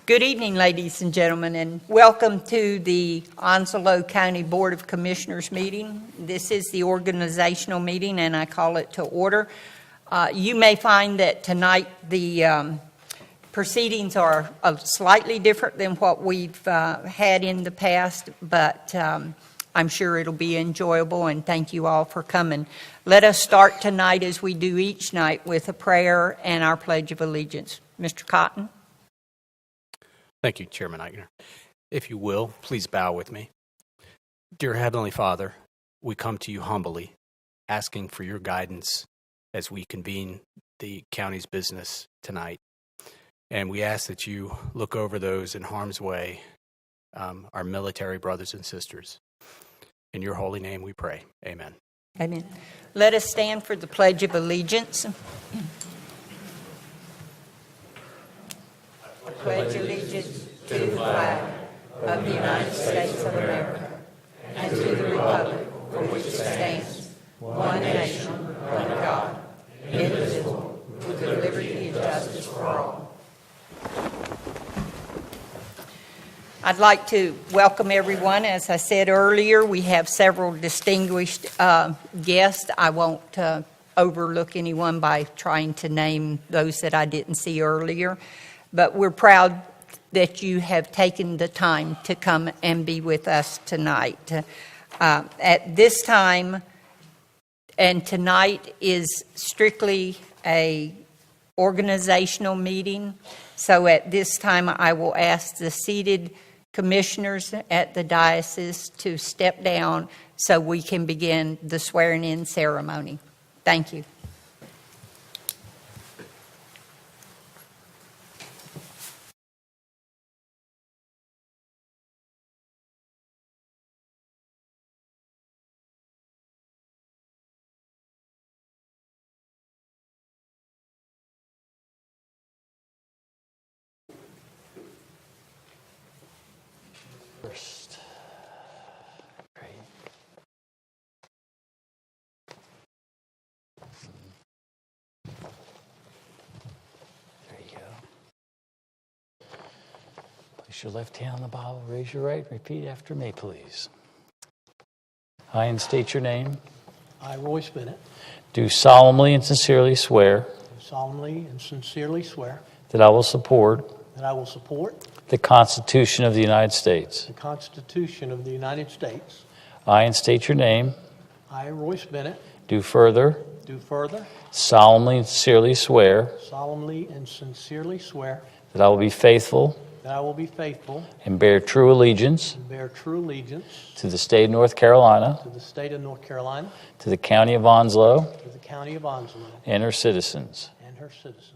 Good evening, ladies and gentlemen, and welcome to the Onslow County Board of Commissioners meeting. This is the organizational meeting, and I call it to order. You may find that tonight the proceedings are slightly different than what we've had in the past, but I'm sure it'll be enjoyable, and thank you all for coming. Let us start tonight, as we do each night, with a prayer and our Pledge of Allegiance. Mr. Cotton. Thank you, Chairman Eichner. If you will, please bow with me. Dear Heavenly Father, we come to you humbly, asking for your guidance as we convene the county's business tonight. And we ask that you look over those in harm's way, our military brothers and sisters. In your holy name we pray. Amen. Amen. Let us stand for the Pledge of Allegiance. I pledge allegiance to the flag of the United States of America and to the republic for which it stands, one nation, under God, indivisible, with liberty and justice for all. I'd like to welcome everyone. As I said earlier, we have several distinguished guests. I won't overlook anyone by trying to name those that I didn't see earlier. But we're proud that you have taken the time to come and be with us tonight. At this time, and tonight is strictly a organizational meeting, so at this time I will ask the seated commissioners at the diocese to step down so we can begin the swearing-in ceremony. Thank you. First. Great. There you go. Place your left hand on the Bible, raise your right, repeat after me, please. I, and state your name, I, Royce Bennett, do solemnly and sincerely swear solemnly and sincerely swear that I will support that I will support the Constitution of the United States. the Constitution of the United States. I, and state your name, I, Royce Bennett, do further do further solemnly and sincerely swear solemnly and sincerely swear that I will be faithful that I will be faithful and bear true allegiance and bear true allegiance to the state of North Carolina, to the state of North Carolina, to the county of Onslow to the county of Onslow and her citizens, and her citizens,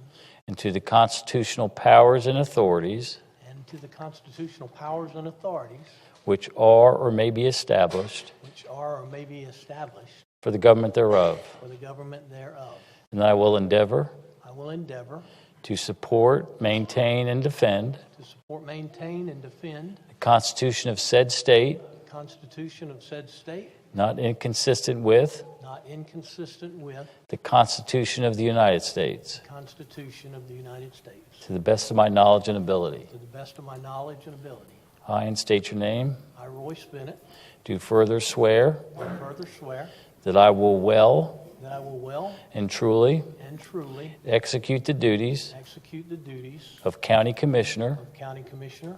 and to the constitutional powers and authorities and to the constitutional powers and authorities which are or may be established which are or may be established for the government thereof. for the government thereof. And that I will endeavor I will endeavor to support, maintain, and defend to support, maintain, and defend the Constitution of said state, the Constitution of said state, not inconsistent with not inconsistent with the Constitution of the United States, the Constitution of the United States, to the best of my knowledge and ability. to the best of my knowledge and ability. I, and state your name, I, Royce Bennett, do further swear do further swear that I will well that I will well and truly and truly execute the duties execute the duties of County Commissioner of County Commissioner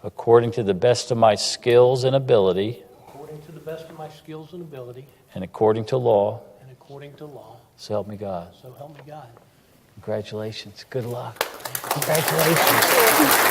according to the best of my skills and ability according to the best of my skills and ability and according to law. and according to law. So help me God. So help me God. Congratulations. Good luck. Congratulations.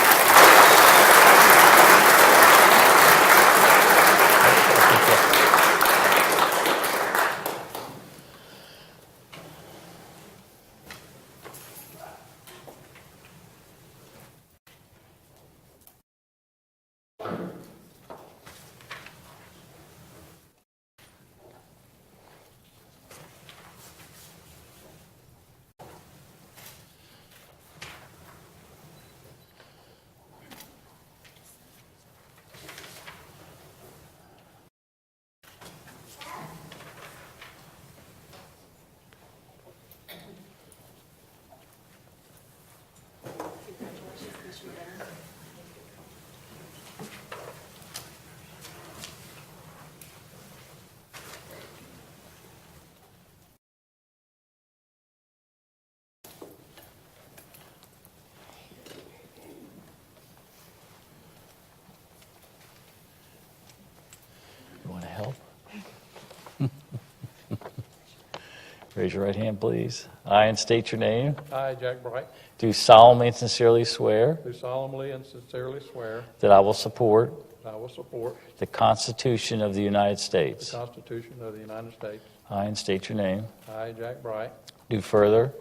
Raise your right hand, please. I, and state your name, I, Jack Bright, do solemnly and sincerely swear do solemnly and sincerely swear that I will support that I will support the Constitution of the United the States. Constitution of the United States. I, and state your name, I, Jack Bright, do further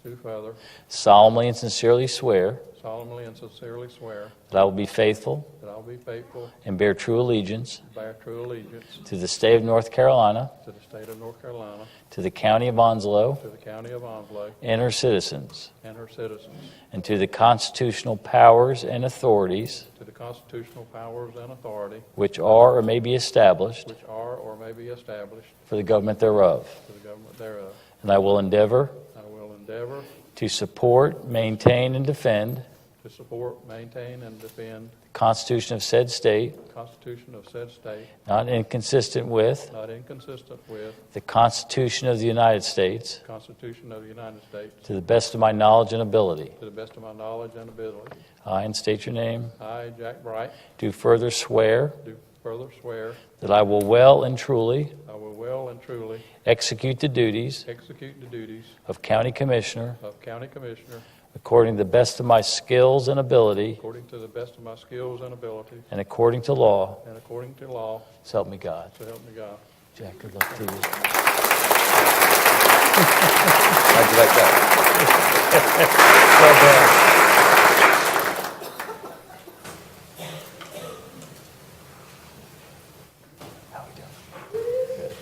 do further solemnly and sincerely swear solemnly and sincerely swear that I will be faithful that I will be faithful and bear true allegiance and bear true allegiance to the state of North Carolina, to the state of North Carolina, to the county of Onslow to the county of Onslow, and her citizens, and her citizens, and to the constitutional powers and authorities to the constitutional powers and authority which are or may be established which are or may be established for the government thereof. for the government thereof. And I will endeavor I will endeavor to support, maintain, and defend to support, maintain, and defend the Constitution of said state, the Constitution of said state, not inconsistent with not inconsistent with the Constitution of the United States, the Constitution of the United States, to the best of my knowledge and ability. to the best of my knowledge and ability. I, and state your name, I, Jack Bright, do further swear do further swear that I will well and truly I will well and truly execute the duties execute the duties of County Commissioner of County Commissioner according to the best of my skills and ability according to the best of my skills and abilities and according to law. and according to law, So help me God. so help me God. Jack, good luck to you. How'd you like that? Well done. How we doing? Good.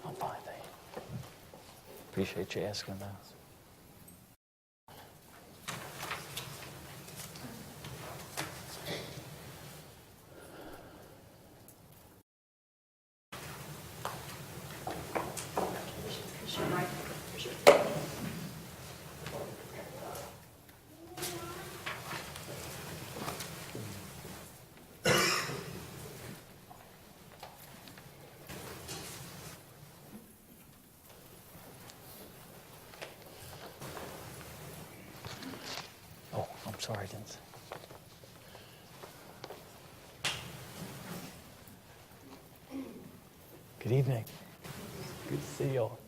I'm fine, thank you. Appreciate you asking that. Oh, I'm sorry, I didn't. Good evening. Good to see you all.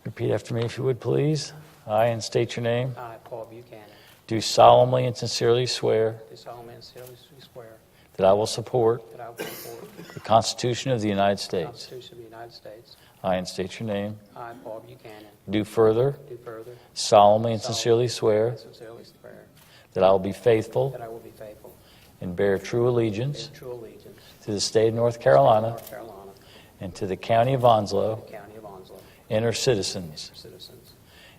Repeat after me if you would, please. I, and state your name, I, Paul Buchanan, do solemnly and sincerely swear do solemnly and sincerely swear that I will support that I will support the Constitution of the United the States. Constitution of the United States. I, and state your name, I, Paul Buchanan, do further do further solemnly and sincerely swear and sincerely swear that I will be faithful that I will be faithful and bear true allegiance and true allegiance to the state of North to Carolina North Carolina, and to the county of Onslow the county of Onslow, and her citizens, for citizens,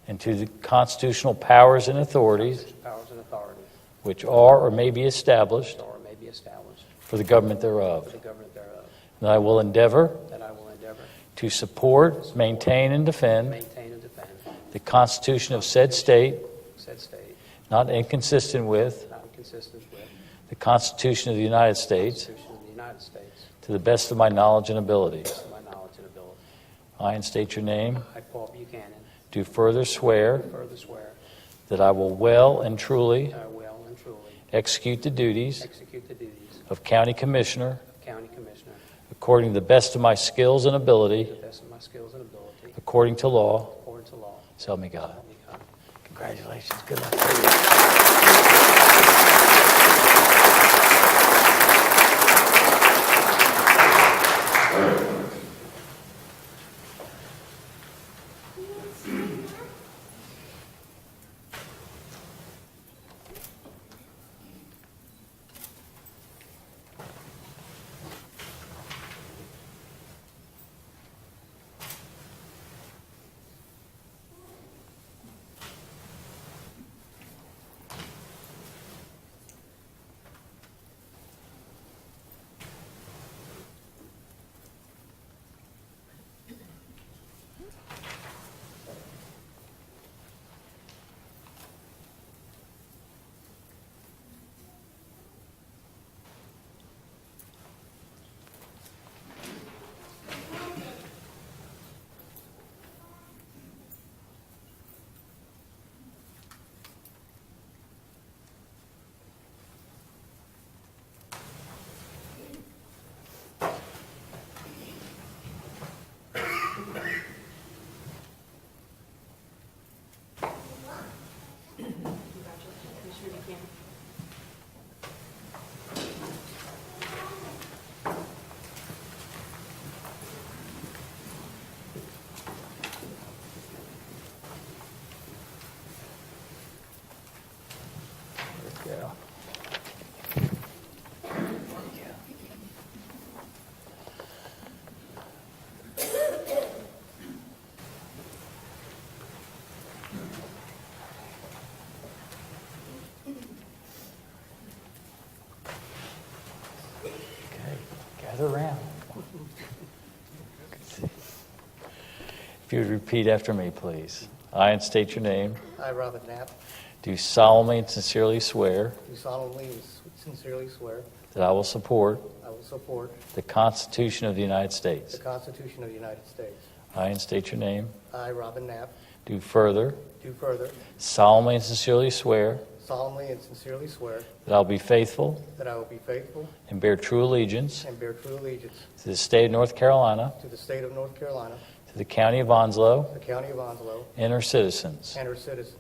and to the constitutional powers and authorities powers and authority, which are or may be established or may be established for the government for thereof. the government thereof, And I will endeavor that I will endeavor to support, maintain, and to defend maintain and defend the Constitution of said state, said state, not inconsistent with not inconsistent with the Constitution of the United the States, Constitution of the United States, to the best of my knowledge and ability. to my knowledge and ability. I, and state your name, I, Paul Buchanan, do further swear further swear that I will well and truly that I will and truly execute the duties execute the duties of County Commissioner of County Commissioner according to the best of my skills and ability, to the best of my skills and ability, according to law. according to law. So help me God. Help me God. Congratulations. Good luck to you. If you would repeat after me, please. I, and state your name, I, Robin Knapp, do solemnly and sincerely swear do solemnly and sincerely swear that I will support I will support the Constitution of the United the States. Constitution of the United States. I, and state your name, I, Robin Knapp, do further do further solemnly and sincerely swear solemnly and sincerely swear that I will be faithful that I will be faithful and bear true allegiance and bear true allegiance to the state of North Carolina, to the state of North Carolina, to the county of Onslow, the county of Onslow, and her citizens, and her citizens,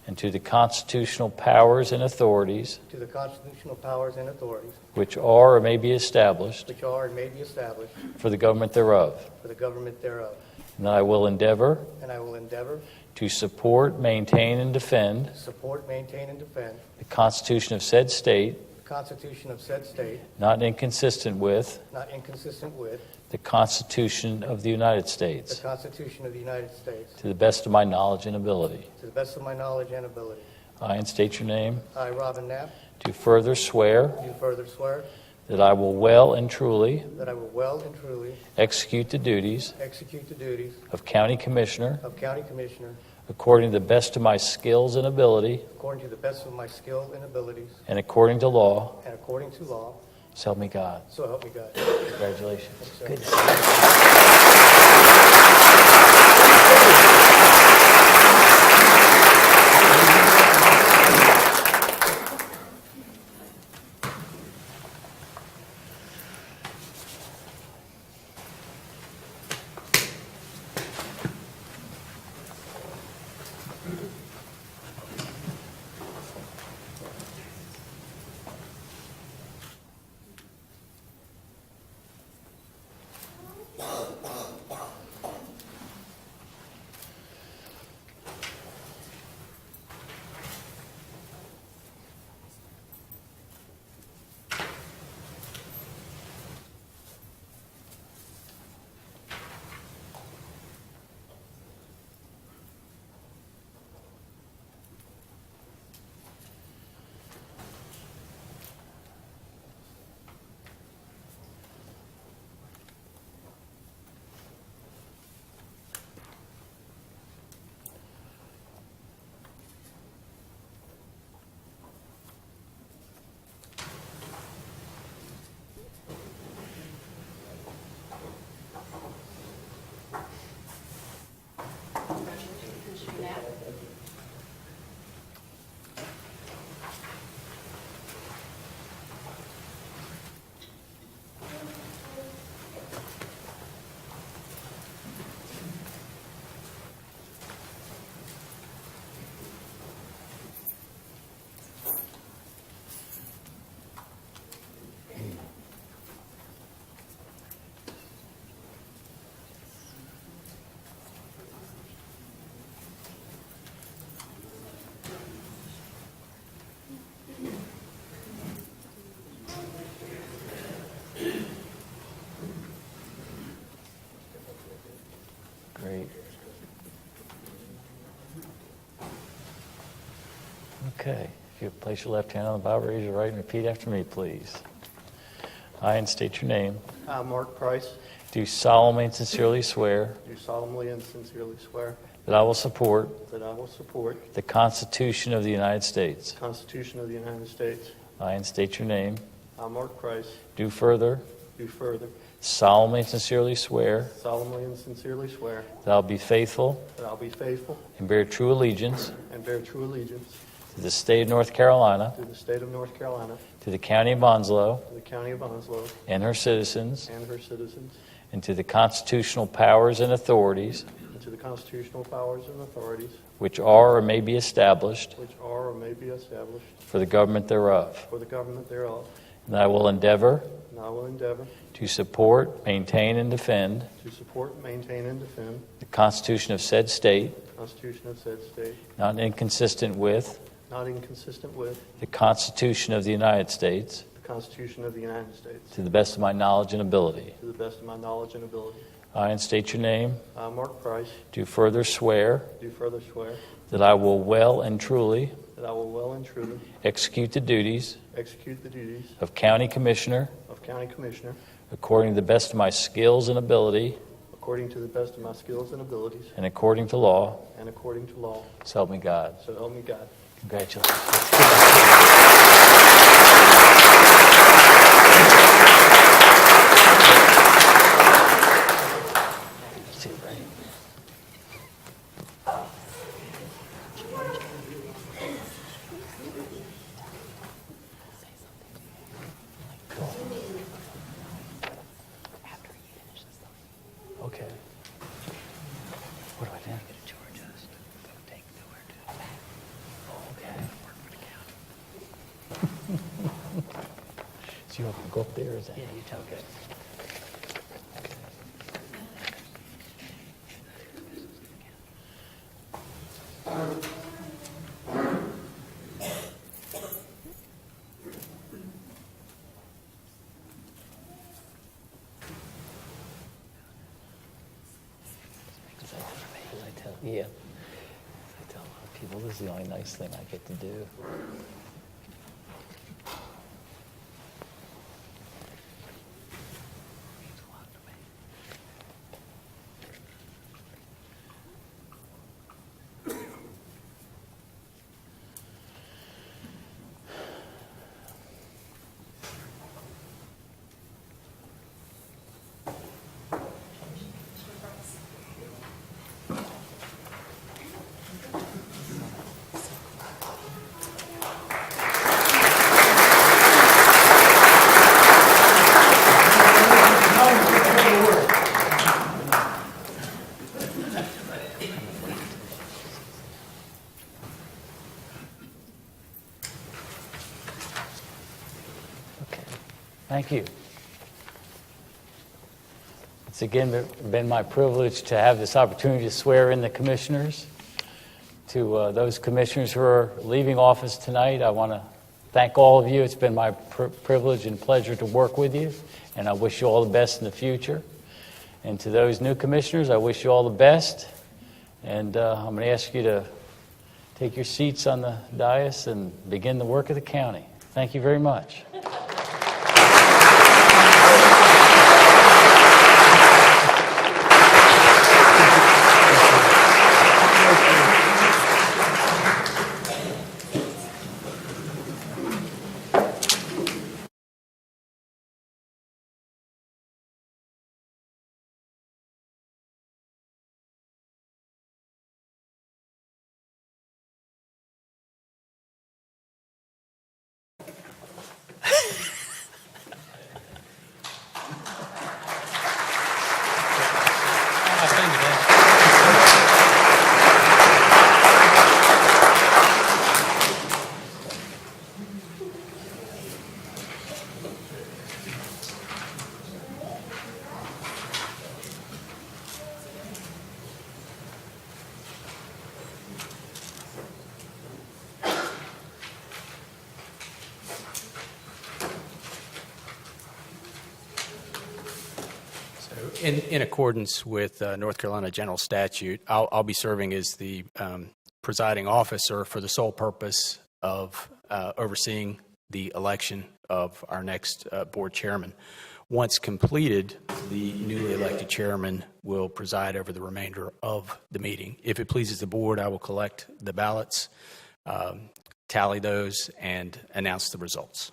and to the constitutional powers and authorities to the constitutional powers and authorities which are or may be established which are and may be established for the government thereof, for the government thereof. and that I will endeavor And I will endeavor to support, maintain, and defend to support, maintain, and defend the Constitution of said state, the Constitution of said state, not inconsistent with not inconsistent with the Constitution of the United the States, Constitution of the United States, to the best of my knowledge and ability. to the best of my knowledge and ability. I, and state your name, I, Robin Knapp, do further swear do further swear that I will well and truly that I will well and truly execute the duties execute the duties of County Commissioner of County Commissioner according to the best of my skills and ability, according to the best of my skill and abilities and according to law. and according to law, So help me God. so help me God. Congratulations. sir. Good to see you. Great. Okay. If you place your left hand on the Bible, raise your right and repeat after me, please. I, and state your name, I, Mark Price, do solemnly and sincerely swear do solemnly and sincerely swear that I will support that I will support the Constitution of the United States. the Constitution of the United States. I, and state your name, I, Mark Price, do further do further solemnly and sincerely swear solemnly and sincerely swear that I will be faithful that I will be faithful and bear true allegiance and bear true allegiance to the state of North Carolina, to the state of North Carolina, to the county of Onslow to the county of Onslow, and her citizens, and her citizens, and to the constitutional powers and authorities and to the constitutional powers and authorities which are or may be established which are or may be established for the government thereof. for the government thereof. And I will endeavor And I will endeavor to support, maintain, and defend to support, maintain, and defend the Constitution of said state, the Constitution of said state, not inconsistent with not inconsistent with the Constitution of the United States, the Constitution of the United States, to the best of my knowledge and ability. to the best of my knowledge and ability. I, and state your name, I, Mark Price, do further swear do further swear that I will well and truly that I will well and truly execute the duties execute the duties of County Commissioner of County Commissioner according to the best of my skills and ability, according to the best of my skills and abilities, and according to law. and according to law. So help me God. So help me God. Congratulations. Sit right. Okay. What do I do? Okay. So you want to go up there? Is that? Yeah, you tell me. Yeah. I tell a lot of people this is the only nice thing I get to do. Thank you. It's again been my privilege to have this opportunity to swear in the commissioners. To those commissioners who are leaving office tonight, I want to thank all of you. It's been my privilege and pleasure to work with you, and I wish you all the best in the future. And to those new commissioners, I wish you all the best. And I'm going to ask you to take your seats on the dais and begin the work of the county. Thank you very much. In accordance with North Carolina General Statute, I'll be serving as the presiding officer for the sole purpose of overseeing the election of our next board chairman. Once completed, the newly elected chairman will preside over the remainder of the meeting. If it pleases the board, I will collect the ballots, tally those, and announce the results.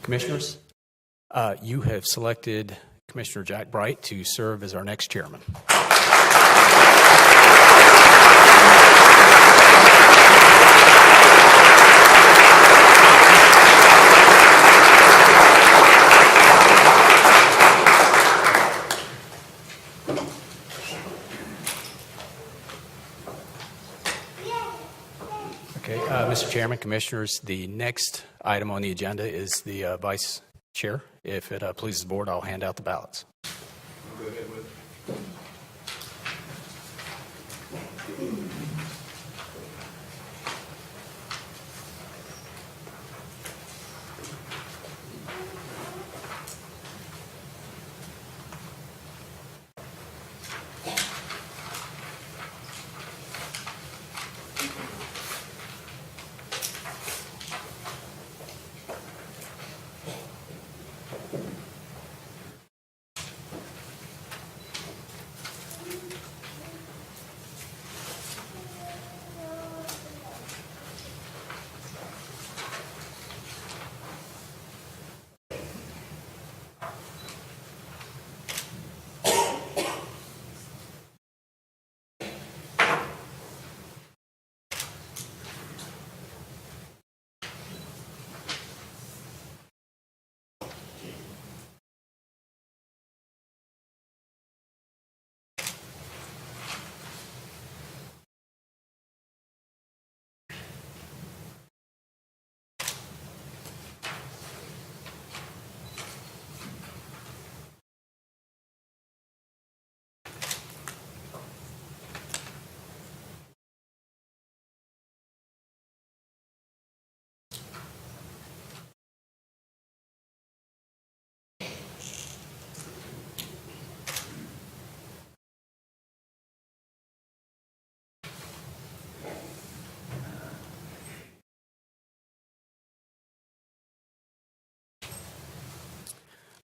Commissioners, you have selected Commissioner Jack Bright to serve as our next chairman. Mr. Chairman, Commissioners, the next item on the agenda is the Vice Chair. If it pleases the Board, I'll hand out the ballots.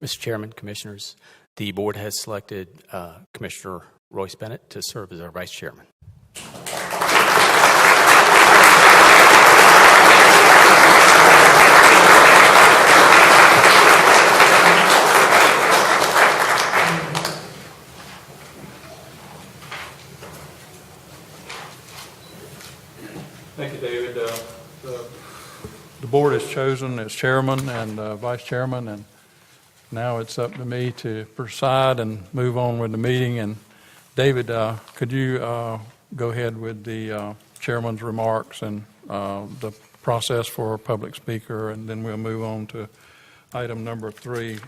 Mr. Chairman, Commissioners, the Board has selected Commissioner Royce Bennett to serve as our Vice Chairman. Thank you, David. The board has chosen as chairman and vice chairman, and now it's up to me to preside and move on with the meeting. And David, could you go ahead with the chairman's remarks and the process for a public speaker, and then we'll move on to item number 3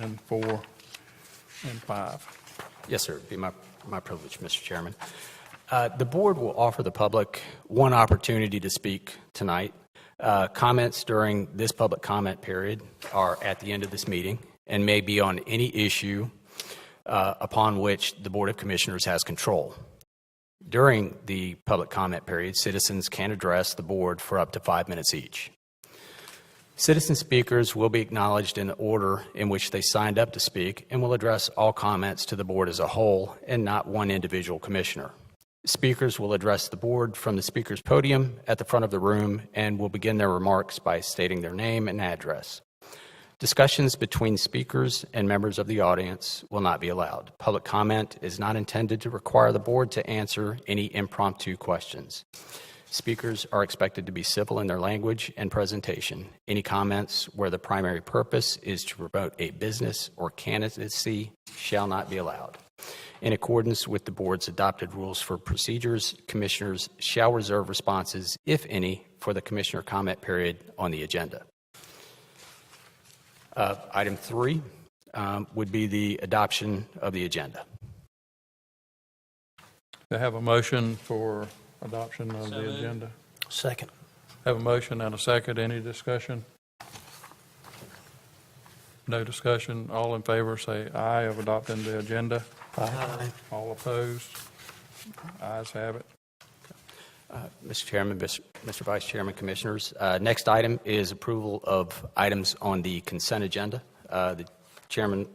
and 4 and 5. Yes, sir. It'd be my privilege, Mr. Chairman. The Board will offer the public one opportunity to speak tonight. Comments during this public comment period are at the end of this meeting and may be on any issue upon which the Board of Commissioners has control. During the public comment period, citizens can address the Board for up to 5 minutes each. Citizen speakers will be acknowledged in the order in which they signed up to speak and will address all comments to the Board as a whole and not one individual commissioner. Speakers will address the Board from the speaker's podium at the front of the room and will begin their remarks by stating their name and address. Discussions between speakers and members of the audience will not be allowed. Public comment is not intended to require the Board to answer any impromptu questions. Speakers are expected to be civil in their language and presentation. Any comments where the primary purpose is to promote a business or candidacy shall not be allowed. In accordance with the Board's adopted rules for procedures, commissioners shall reserve responses, if any, for the commissioner comment period on the agenda. Item 3 would be the adoption of the agenda. To have a motion for adoption of the agenda. Second. Have a motion and a second. Any discussion? No discussion. All in favor say aye of adopting the agenda. Aye. All opposed? Ayes have it. Mr. Chairman, Mr. Vice Chairman, Commissioners, next item is approval of items on the consent agenda. The Chairman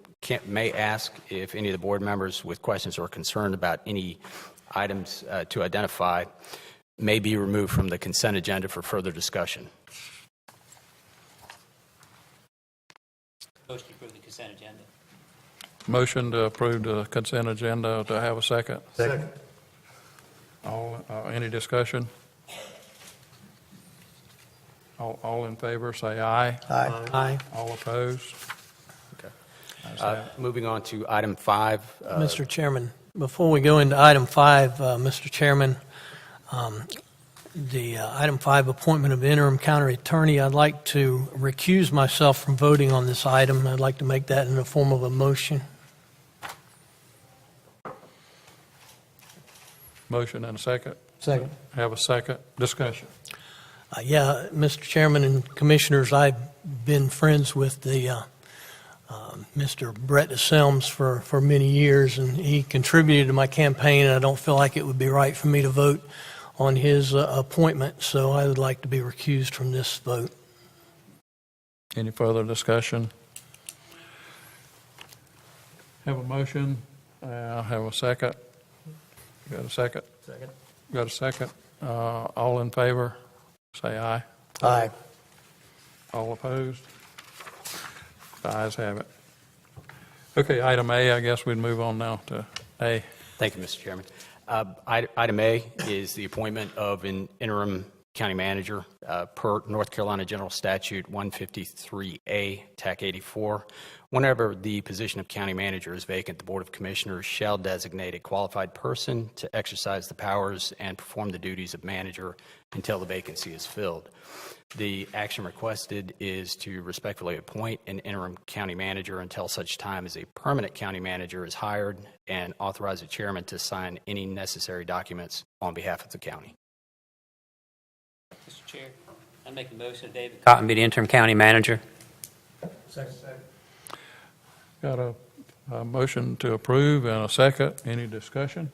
may ask if any of the Board members with questions or concerned about any items to identify may be removed from the consent agenda for further discussion. Motion to approve the consent agenda. Motion to approve the consent agenda. To have a second? Second. Any discussion? All in favor say aye. Aye. All opposed? Okay. Ayes have it. Moving on to item 5. Mr. Chairman, before we go into item 5, Mr. Chairman, the item 5, appointment of interim county attorney. I'd like to recuse myself from voting on this item. I'd like to make that in the form of a motion. Motion and a second. Second. Have a second. Discussion. Yeah, Mr. Chairman and Commissioners, I've been friends with the Mr. Brett DeSelms for many years, and he contributed to my campaign, and I don't feel like it would be right for me to vote on his appointment, so I would like to be recused from this vote. Any further discussion? Have a motion. Have a second. Got a second? Second. Got a second. All in favor, say aye. Aye. All opposed? The ayes have it. Okay, item A, I guess we'd move on now to A. Thank you, Mr. Chairman. Item A is the appointment of an interim county manager per North Carolina General Statute 153A, TAC 84. Whenever the position of county manager is vacant, the Board of Commissioners shall designate a qualified person to exercise the powers and perform the duties of manager until the vacancy is filled. The action requested is to respectfully appoint an interim county manager until such time as a permanent county manager is hired, and authorize the chairman to sign any necessary documents on behalf of the county. Mr. Chair, I make a motion that David Cotton be the interim county manager. Got a motion to approve and a second. Any discussion?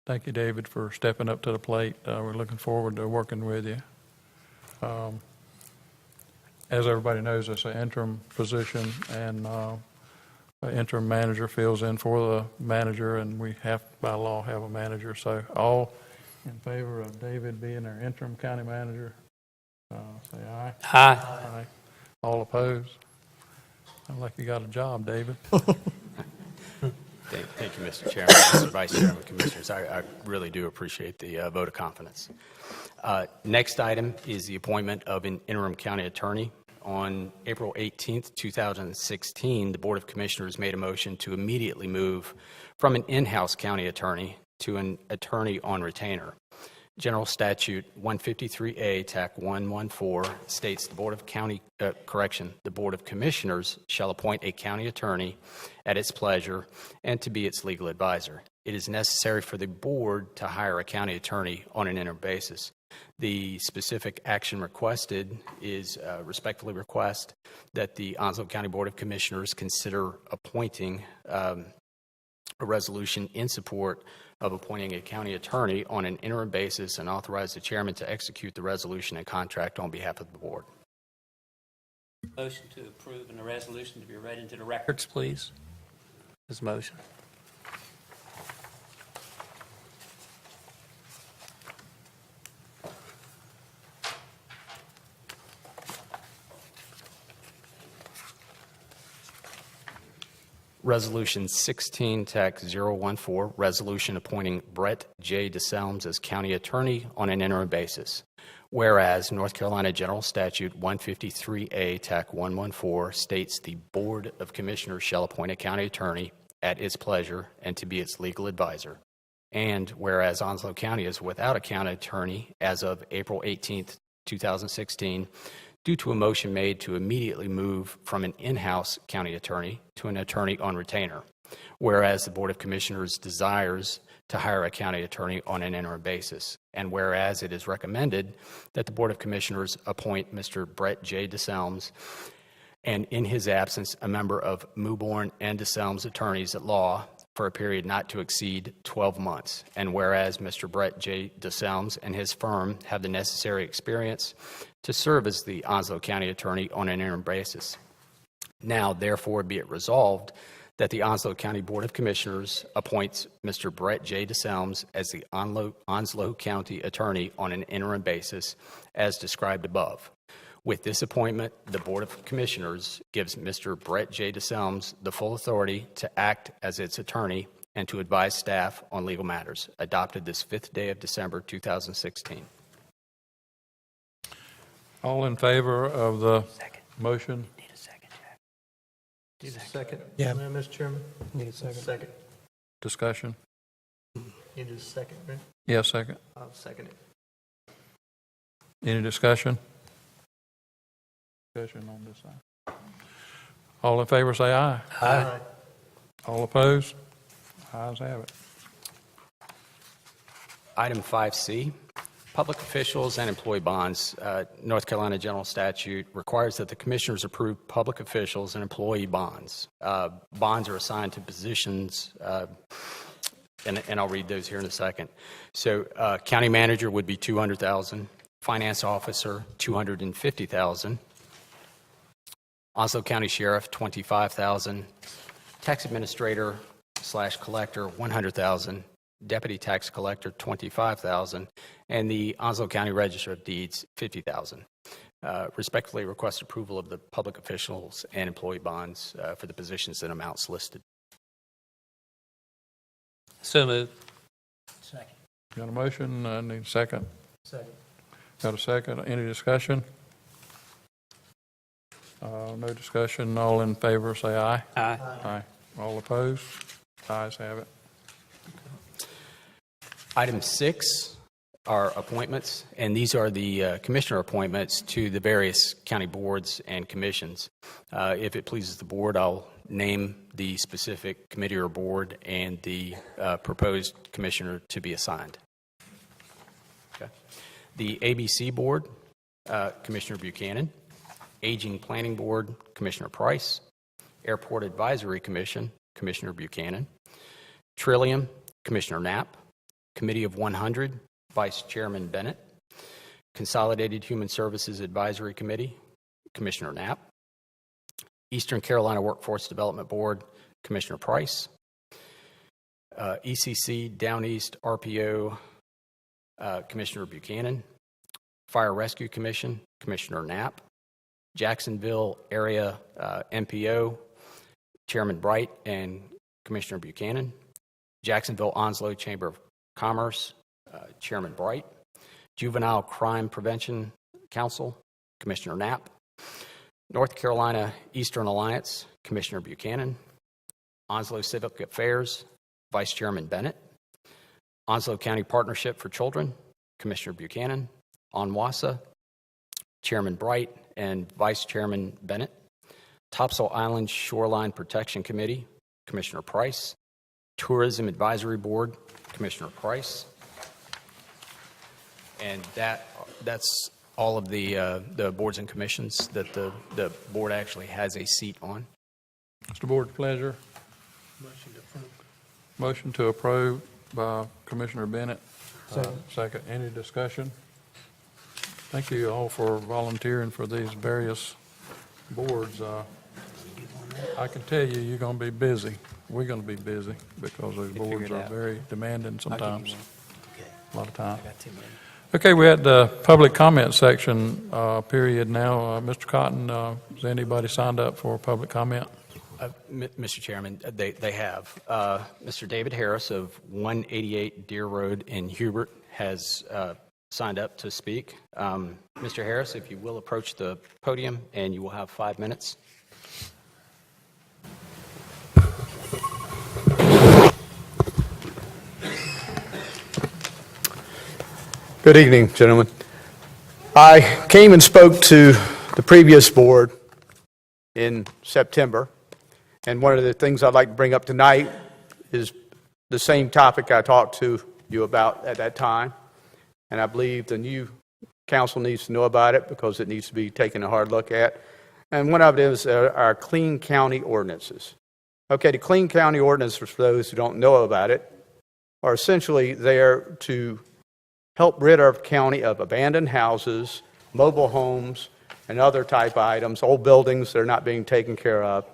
Thank you, David, for stepping up to the plate. We're looking forward to working with you. As everybody knows, it's an interim position, and an interim manager fills in for the manager, and we have, by law, have a manager. So all in favor of David being our interim county manager, say aye. Aye. Aye. All opposed? Sounds like you got a job, David. Thank you, Mr. Chairman, Mr. Vice Chairman, Commissioners. I really do appreciate the vote of confidence. Next item is the appointment of an interim county attorney. On April 18th, 2016, the Board of Commissioners made a motion to immediately move from an in-house county attorney to an attorney on retainer. General Statute 153A, TAC 114 states the Board of the Board of Commissioners shall appoint a county attorney at its pleasure and to be its legal advisor. It is necessary for the board to hire a county attorney on an interim basis. The specific action requested is respectfully request that the Onslow County Board of Commissioners consider appointing a resolution in support of appointing a county attorney on an interim basis, and authorize the chairman to execute the resolution and contract on behalf of the board. Motion to approve and the resolution to be read into the records, please. This motion. Resolution 16, TAC 014, resolution appointing Brett J. DeSelms as county attorney on an interim basis. Whereas North Carolina General Statute 153A, TAC 114 states the Board of Commissioners shall appoint a county attorney at its pleasure and to be its legal advisor. And whereas Onslow County is without a county attorney as of April 18th, 2016, due to a motion made to immediately move from an in-house county attorney to an attorney on retainer. Whereas the Board of Commissioners desires to hire a county attorney on an interim basis. And whereas it is recommended that the Board of Commissioners appoint Mr. Brett J. DeSelms, and in his absence, a member of Mewborn and DeSelms attorneys at law for a period not to exceed 12 months. And whereas Mr. Brett J. DeSelms and his firm have the necessary experience to serve as the Onslow County attorney on an interim basis. Now, therefore, be it resolved that the Onslow County Board of Commissioners appoints Mr. Brett J. DeSelms as the Onslow County attorney on an interim basis as described above. With this appointment, the Board of Commissioners gives Mr. Brett J. DeSelms the full authority to act as its attorney and to advise staff on legal matters, adopted this 5th day of December 2016. All in favor of the motion? Need a second, Jack. Need a second? Yeah. Mr. Chairman? Need a second. Second. Discussion? You just second, right? Yeah, second. I'll second it. Any discussion? Discussion on this side. All in favor, say aye. Aye. All opposed? Ayes have it. Item 5C, public officials and employee bonds. North Carolina General Statute requires that the commissioners approve public officials and employee bonds. Bonds are assigned to positions, and I'll read those here in a second. So county manager would be $200,000, finance officer $250,000, Onslow County Sheriff $25,000, tax administrator / collector $100,000, deputy tax collector $25,000, and the Onslow County Register of Deeds $50,000. Respectfully request approval of the public officials and employee bonds for the positions and amounts listed. So moved. Second. Got a motion? Need a second. Second. Got a second. Any discussion? No discussion. All in favor, say aye. Aye. Aye. All opposed? Ayes have it. Item 6 are appointments, and these are the commissioner appointments to the various county boards and commissions. If it pleases the board, I'll name the specific committee or board and the proposed commissioner to be assigned. Okay. The ABC Board, Commissioner Buchanan. Aging Planning Board, Commissioner Price. Airport Advisory Commission, Commissioner Buchanan. Trillium, Commissioner Knapp. Committee of 100, Vice Chairman Bennett. Consolidated Human Services Advisory Committee, Commissioner Knapp. Eastern Carolina Workforce Development Board, Commissioner Price. ECC Down East RPO, Commissioner Buchanan. Fire Rescue Commission, Commissioner Knapp. Jacksonville Area MPO, Chairman Bright and Commissioner Buchanan. Jacksonville Onslow Chamber of Commerce, Chairman Bright. Juvenile Crime Prevention Council, Commissioner Knapp. North Carolina Eastern Alliance, Commissioner Buchanan. Onslow Civic Affairs, Vice Chairman Bennett. Onslow County Partnership for Children, Commissioner Buchanan. ONWASA, Chairman Bright and Vice Chairman Bennett. Topsail Island Shoreline Protection Committee, Commissioner Price. Tourism Advisory Board, Commissioner Price. And that's all of the boards and commissions that the board actually has a seat on. Mr. Board's pleasure. Motion to approve. Motion to approve by Commissioner Bennett. Second. Second. Any discussion? Thank you all for volunteering for these various boards. I can tell you, you're going to be busy. We're going to be busy because those boards are very demanding sometimes. A lot of time. Okay, we're at the public comment section period now. Mr. Cotton, has anybody signed up for public comment? Mr. Chairman, they have. Mr. David Harris of 188 Deer Road in Hubert has signed up to speak. Mr. Harris, if you will approach the podium, and you will have 5 minutes. Good evening, gentlemen. I came and spoke to the previous board in September, and one of the things I'd like to bring up tonight is the same topic I talked to you about at that time, and I believe the new council needs to know about it because it needs to be taken a hard look at. And one of it is our Clean County ordinances. Okay, the Clean County ordinances, for those who don't know about it, are essentially there to help rid our county of abandoned houses, mobile homes, and other type items, old buildings that are not being taken care of,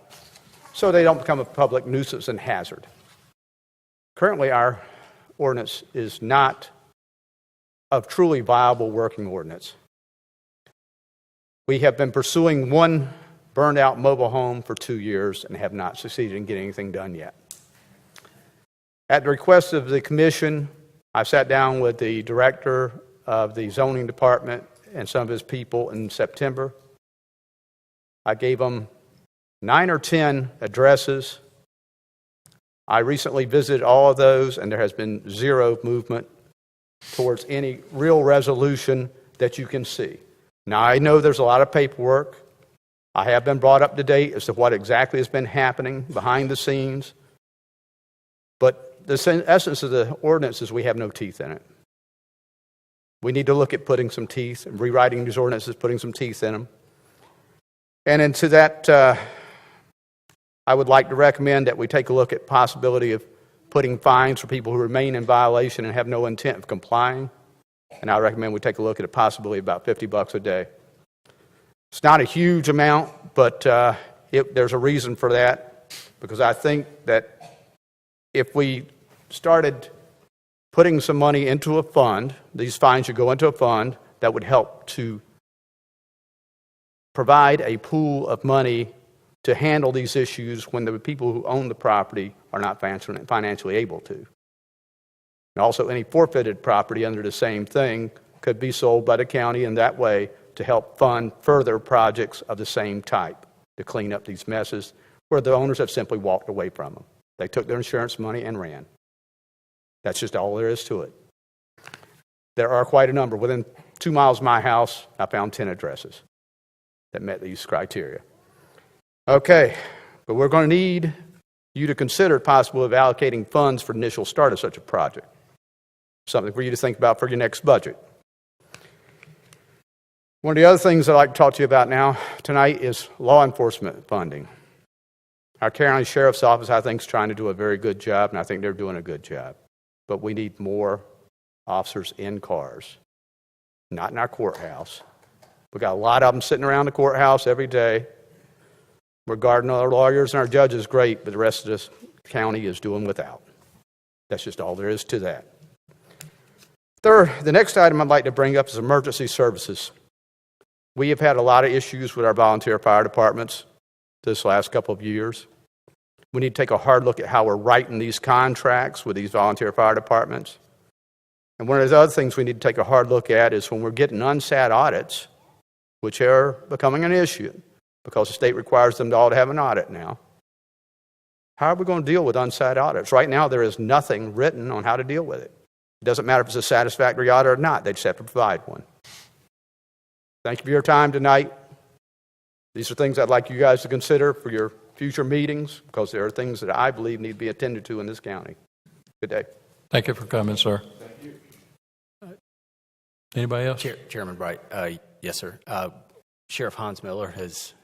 so they don't become a public nuisance and hazard. Currently, our ordinance is not a truly viable working ordinance. We have been pursuing one burned-out mobile home for 2 years and have not succeeded in getting anything done yet. At the request of the commission, I sat down with the director of the zoning department and some of his people in September. I gave them 9 or 10 addresses I recently visited all of those, and there has been zero movement towards any real resolution that you can see. Now, I know there's a lot of paperwork. I have been brought up to date as to what exactly has been happening behind the scenes. But the essence of the ordinance is we have no teeth in it. We need to look at putting some teeth and rewriting these ordinances, putting some teeth in them. And into that, I would like to recommend that we take a look at possibility of putting fines for people who remain in violation and have no intent of complying. And I recommend we take a look at a possibility about $50 a day. It's not a huge amount, but there's a reason for that, because I think that if we started putting some money into a fund, these fines should go into a fund that would help to provide a pool of money to handle these issues when the people who own the property are not financially able to. And also, any forfeited property under the same thing could be sold by the county in that way to help fund further projects of the same type to clean up these messes where the owners have simply walked away from them. They took their insurance money and ran. That's just all there is to it. There are quite a number. Within 2 miles of my house, I found 10 addresses that met these criteria. Okay, but we're going to need you to consider possibly of allocating funds for the initial start of such a project. Something for you to think about for your next budget. One of the other things I'd like to talk to you about now tonight is law enforcement funding. Our county sheriff's office, I think, is trying to do a very good job, and I think they're doing a good job. But we need more officers in cars, not in our courthouse. We've got a lot of them sitting around the courthouse every day. We're guarding our lawyers and our judges, great, but the rest of this county is doing without. That's just all there is to that. Third, the next item I'd like to bring up is emergency services. We have had a lot of issues with our volunteer fire departments this last couple of years. We need to take a hard look at how we're writing these contracts with these volunteer fire departments. And one of the other things we need to take a hard look at is when we're getting unsat audits, which are becoming an issue because the state requires them all to have an audit now. How are we going to deal with unsat audits? Right now, there is nothing written on how to deal with it. It doesn't matter if it's a satisfactory audit or not. They just have to provide one. Thank you for your time tonight. These are things I'd like you guys to consider for your future meetings, because there are things that I believe need to be attended to in this county. Good day. Thank you for coming, sir. Anybody else? Chairman Bright, yes, sir. Sheriff Hans Miller has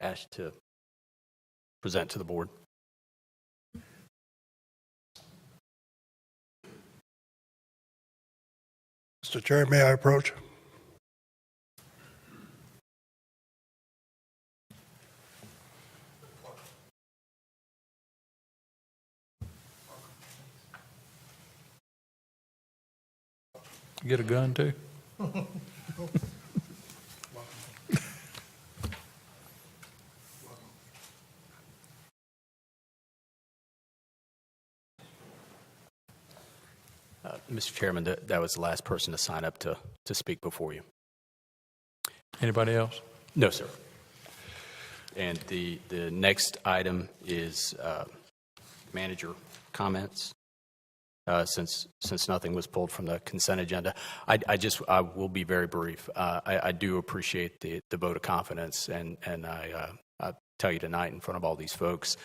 asked to present to the board. Mr. Chair, may I approach? You get a gun too? Mr. Chairman, that was the last person to sign up to speak before you. Anybody else? No, sir. And the next item is manager comments. Since nothing was pulled from the consent agenda, I will be very brief. I do appreciate the vote of confidence, and I tell you tonight in front of all these folks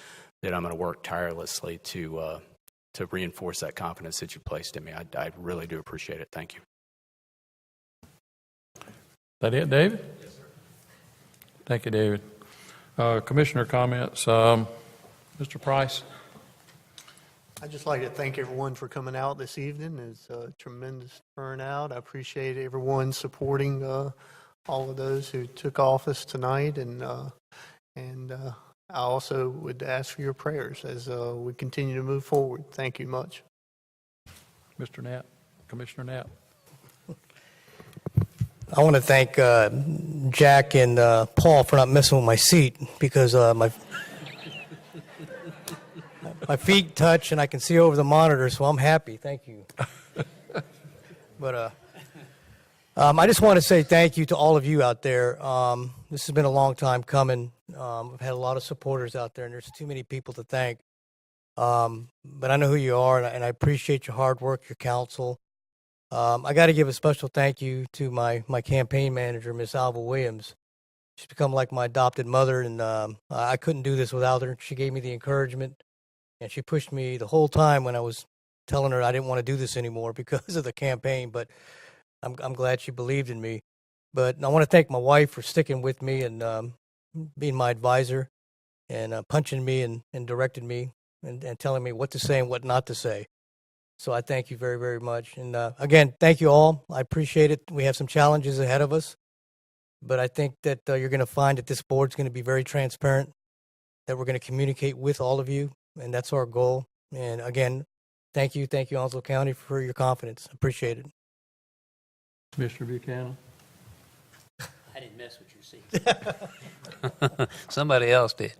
that I'm going to work tirelessly to reinforce that confidence that you placed in me. I really do appreciate it. Thank you. That it, David? Yes, sir. Thank you, David. Commissioner comments. Mr. Price? I'd just like to thank everyone for coming out this evening. It's a tremendous turnout. I appreciate everyone supporting all of those who took office tonight, and I also would ask for your prayers as we continue to move forward. Thank you much. Mr. Knapp? Commissioner Knapp? I want to thank Jack and Paul for not messing with my seat, because my feet touch and I can see over the monitor, so I'm happy. Thank you. But I just want to say thank you to all of you out there. This has been a long time coming. I've had a lot of supporters out there, and there's too many people to thank. But I know who you are, and I appreciate your hard work, your counsel. I got to give a special thank you to my campaign manager, Miss Alva Williams. She's become like my adopted mother, and I couldn't do this without her. She gave me the encouragement, and she pushed me the whole time when I was telling her I didn't want to do this anymore because of the campaign. But I'm glad she believed in me. But I want to thank my wife for sticking with me and being my advisor and punching me and directing me and telling me what to say and what not to say. So I thank you very, very much. And again, thank you all. I appreciate it. We have some challenges ahead of us, but I think that you're going to find that this board's going to be very transparent, that we're going to communicate with all of you, and that's our goal. And again, thank you, Onslow County, for your confidence. Appreciate it. Commissioner Buchanan? I didn't mess with your seat. Somebody else did.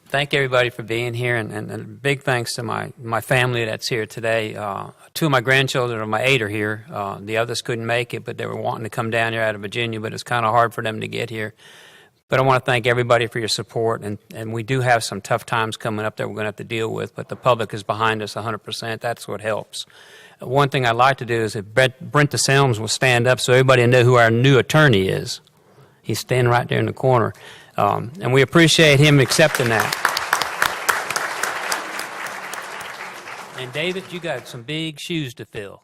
Thank everybody for being here, and big thanks to my family that's here today. 2 of my grandchildren of my 8 are here. The others couldn't make it, but they were wanting to come down here out of Virginia, but it's kind of hard for them to get here. But I want to thank everybody for your support, and we do have some tough times coming up that we're going to have to deal with, but the public is behind us 100%. That's what helps. One thing I'd like to do is if Brent DeSelms will stand up so everybody know who our new attorney is. He's standing right there in the corner. And we appreciate him accepting that. And David, you got some big shoes to fill.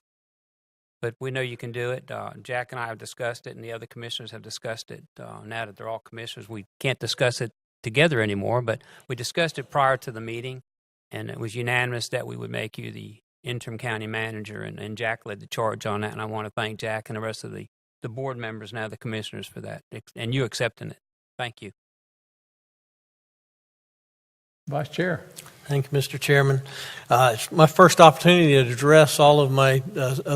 But we know you can do it. Jack and I have discussed it, and the other commissioners have discussed it. Now that they're all commissioners, we can't discuss it together anymore, but we discussed it prior to the meeting, and it was unanimous that we would make you the interim county manager, and Jack led the charge on that, and I want to thank Jack and the rest of the board members, now the commissioners, for that, and you accepting it. Thank you. Vice Chair? Thank you, Mr. Chairman. It's my first opportunity to address all of my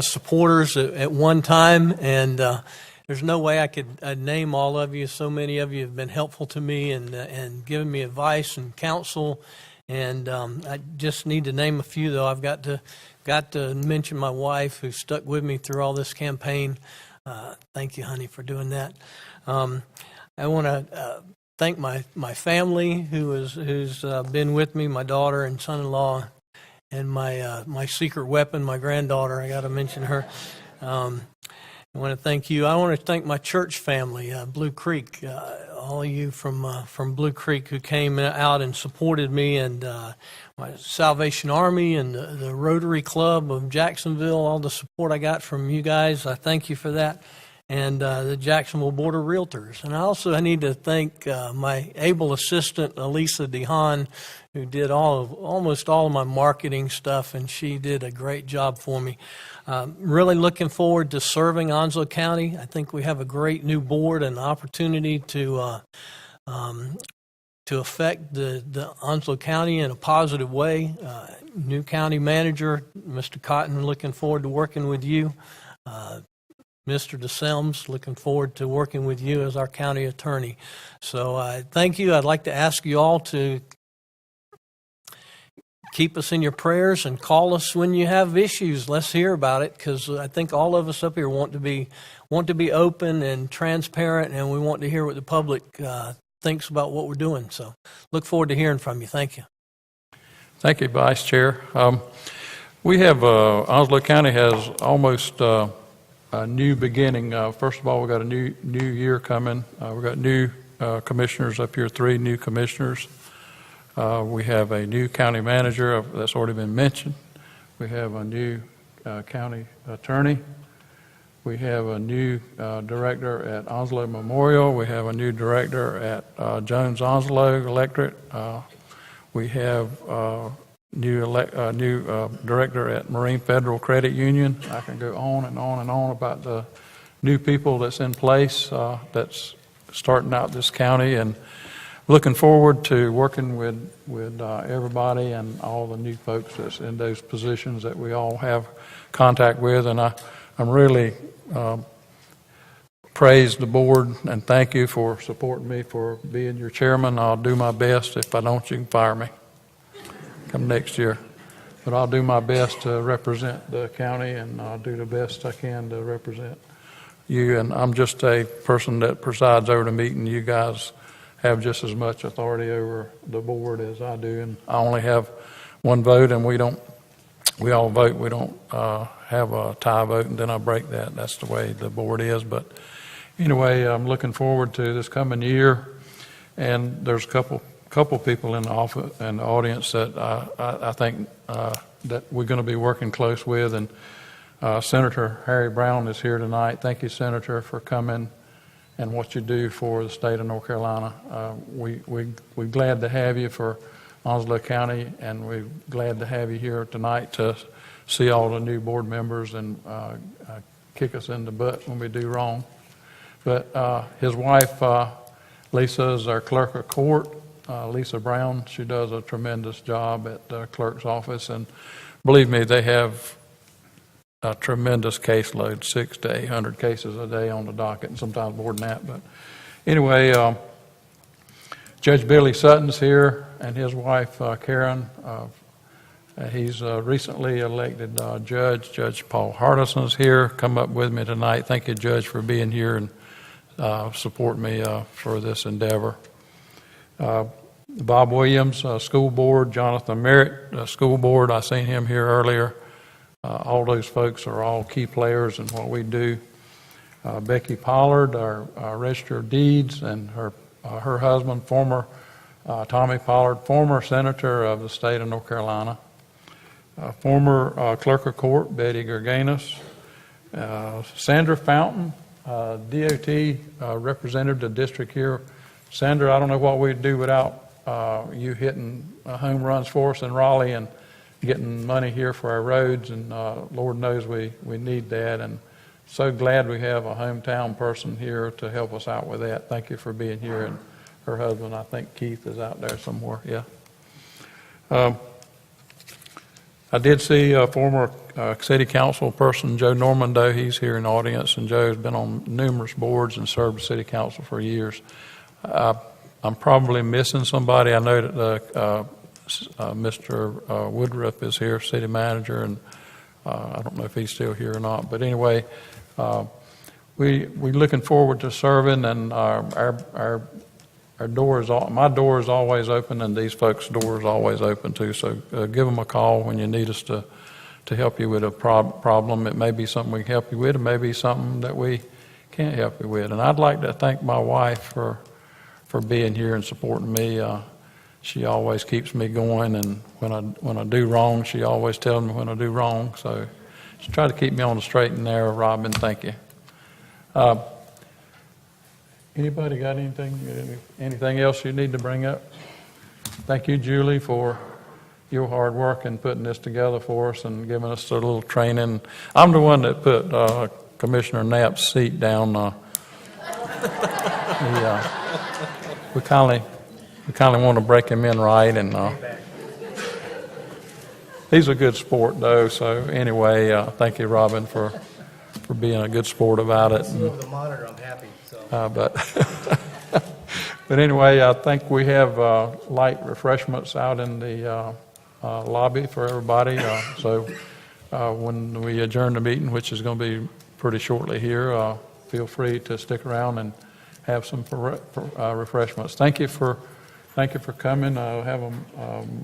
supporters at one time, and there's no way I could name all of you. So many of you have been helpful to me and given me advice and counsel, and I just need to name a few, though. I've got to mention my wife, who stuck with me through all this campaign. Thank you, honey, for doing that. I want to thank my family who's been with me, my daughter and son-in-law, and my secret weapon, my granddaughter. I got to mention her. I want to thank you. I want to thank my church family, Blue Creek, all of you from Blue Creek who came out and supported me, and my Salvation Army and the Rotary Club of Jacksonville, all the support I got from you guys. I thank you for that. And the Jacksonville Board of Realtors. And I need to thank my able assistant, Elisa DeHaan, who did almost all of my marketing stuff, and she did a great job for me. Really looking forward to serving Onslow County. I think we have a great new board and opportunity to affect the Onslow County in a positive way. New county manager, Mr. Cotton, looking forward to working with you. Mr. DeSelms, looking forward to working with you as our county attorney. So thank you. I'd like to ask you all to keep us in your prayers and call us when you have issues. Let's hear about it, because I think all of us up here want to be open and transparent, and we want to hear what the public thinks about what we're doing. So look forward to hearing from you. Thank you. Thank you, Vice Chair. We have, Onslow County has almost a new beginning. First of all, we've got a new year coming. We've got new commissioners up here, 3 new commissioners. We have a new county manager that's already been mentioned. We have a new county attorney. We have a new director at Onslow Memorial. We have a new director at Jones Onslow Electric. We have new director at Marine Federal Credit Union. I can go on and on and on about the new people that's in place that's starting out this county, and looking forward to working with everybody and all the new folks that's in those positions that we all have contact with. And I'm really praise the board and thank you for supporting me for being your chairman. I'll do my best. If I don't, you can fire me come next year. But I'll do my best to represent the county, and I'll do the best I can to represent you. And I'm just a person that presides over the meeting. You guys have just as much authority over the board as I do, and I only have one vote, and we all vote. We don't have a tie vote, and then I break that. That's the way the board is. But anyway, I'm looking forward to this coming year, and there's a couple people in the office and the audience that I think that we're going to be working close with, and Senator Harry Brown is here tonight. Thank you, Senator, for coming and what you do for the state of North Carolina. We're glad to have you for Onslow County, and we're glad to have you here tonight to see all the new board members and kick us in the butt when we do wrong. But his wife, Lisa, is our clerk of court. Lisa Brown, she does a tremendous job at the clerk's office, and believe me, they have a tremendous caseload, 600 to 800 cases a day on the docket, and sometimes more than that. But anyway, Judge Billy Sutton's here, and his wife, Karen. He's recently elected judge. Judge Paul Hardison's here, come up with me tonight. Thank you, Judge, for being here and support me for this endeavor. Bob Williams, school board, Jonathan Merritt, school board, I seen him here earlier. All those folks are all key players in what we do. Becky Pollard, our Register of Deeds, and her husband, former Tommy Pollard, former senator of the state of North Carolina. Former clerk of court, Betty Gerganis. Sandra Fountain, DOT representative to district here. Sandra, I don't know what we'd do without you hitting home runs for us in Raleigh and getting money here for our roads, and Lord knows we need that, and so glad we have a hometown person here to help us out with that. Thank you for being here, and her husband, I think Keith, is out there somewhere. Yeah. I did see a former city council person, Joe Normando. He's here in the audience, and Joe's been on numerous boards and served the city council for years. I'm probably missing somebody. I know that Mr. Woodruff is here, city manager, and I don't know if he's still here or not. But anyway, we're looking forward to serving, and our door is my door is always open, and these folks' door is always open too. So give them a call when you need us to help you with a problem. It may be something we can help you with. It may be something that we can't help you with. And I'd like to thank my wife for being here and supporting me. She always keeps me going, and when I do wrong, she always tells me when I do wrong. So she tried to keep me on the straight and narrow. Robin, thank you. Anybody got anything else you need to bring up? Thank you, Julie, for your hard work in putting this together for us and giving us a little training. I'm the one that put Commissioner Knapp's seat down. We kind of want to break him in right, and he's a good sport, though. So anyway, thank you, Robin, for being a good sport about it. Over the monitor, I'm happy. So. But anyway, I think we have light refreshments out in the lobby for everybody. So when we adjourn the meeting, which is going to be pretty shortly here, feel free to stick around and have some refreshments. Thank you for coming. I have a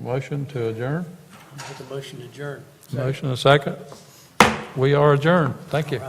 motion to adjourn. Make a motion to adjourn. Motion and a second. We are adjourned. Thank you.